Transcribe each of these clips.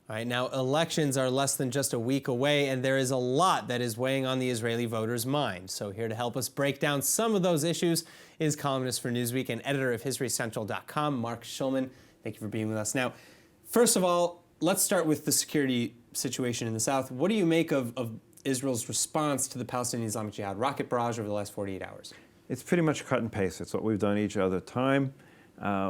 All right, now elections are less than just a week away, and there is a lot that is weighing on the Israeli voters' mind. So here to help us break down some of those issues is columnist for Newsweek and editor of HistoryCentral.com, Marc Schulman. Thank you for being with us. Now, first of all, let's start with the security situation in the south. What do you make of Israel's response to the Palestinian Islamic Jihad rocket barrage over the last 48 hours? It's pretty much cut and paste. It's what we've done each other time.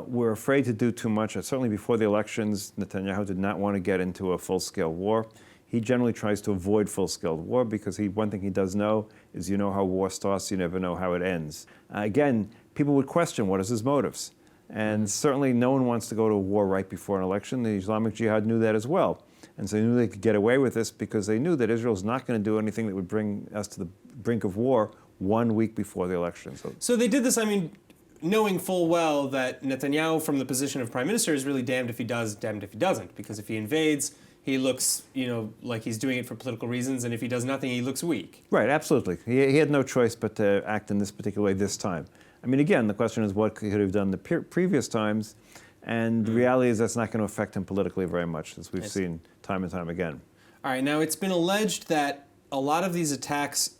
We're afraid to do too much. Certainly before the elections, Netanyahu did not want to get into a full-scale war. He generally tries to avoid full-scale war because one thing he does know is you know how war starts, you never know how it ends. Again, people would question what is his motives. And certainly no one wants to go to war right before an election. The Islamic Jihad knew that as well. And so they knew they could get away with this because they knew that Israel's not going to do anything that would bring us to the brink of war 1 week before the election. So they did this, knowing full well that Netanyahu, from the position of prime minister, is really damned if he does, damned if he doesn't. Because if he invades, he looks, like he's doing it for political reasons, and if he does nothing, he looks weak. Right, absolutely. He had no choice but to act in this particular way this time. Again, the question is what could he have done the previous times, and the reality is that's not going to affect him politically very much, as we've seen time and time again. All right, now it's been alleged that a lot of these attacks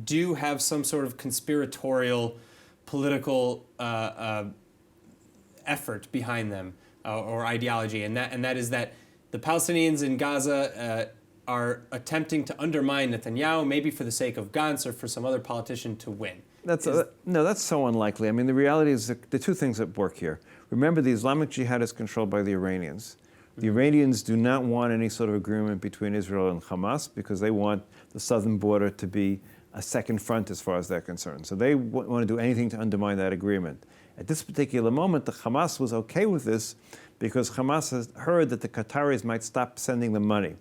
do have some sort of conspiratorial political effort behind them, or ideology, and that is that the Palestinians in Gaza are attempting to undermine Netanyahu, maybe for the sake of Gantz or for some other politician to win. No, that's so unlikely. The reality is that the two things that work here. Remember, the Islamic Jihad is controlled by the Iranians. The Iranians do not want any sort of agreement between Israel and Hamas because they want the southern border to be a second front as far as they're concerned. So they want to do anything to undermine that agreement. At this particular moment, the Hamas was okay with this because Hamas has heard that the Qataris might stop sending them money.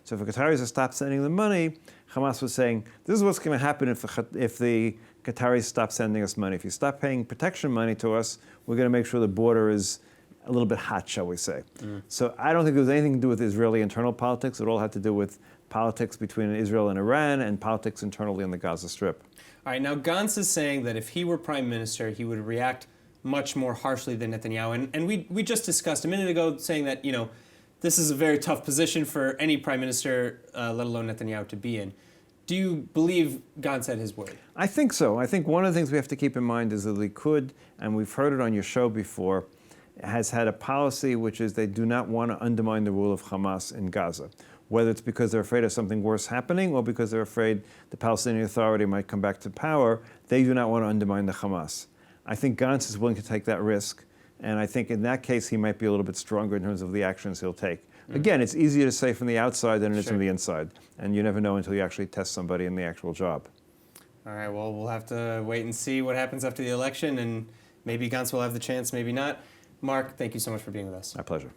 So if the Qataris have stopped sending them money, Hamas was saying, this is what's going to happen if the Qataris stop sending us money. If you stop paying protection money to us, we're going to make sure the border is a little bit hot, shall we say. So I don't think there was anything to do with Israeli internal politics. It all had to do with politics between Israel and Iran and politics internally on the Gaza Strip. All right, now Gantz is saying that if he were prime minister, he would react much more harshly than Netanyahu. And we just discussed a minute ago saying that, this is a very tough position for any prime minister, let alone Netanyahu, to be in. Do you believe Gantz had his word? I think so. I think one of the things we have to keep in mind is that the Likud, and we've heard it on your show before, has had a policy which is they do not want to undermine the rule of Hamas in Gaza. Whether it's because they're afraid of something worse happening or because they're afraid the Palestinian Authority might come back to power, they do not want to undermine the Hamas. I think Gantz is willing to take that risk, and I think in that case he might be a little bit stronger in terms of the actions he'll take. Again, it's easier to say from the outside than it is from the inside, and you never know until you actually test somebody in the actual job. All right, well, we'll have to wait and see what happens after the election, and maybe Gantz will have the chance, maybe not. Marc, thank you so much for being with us. My pleasure.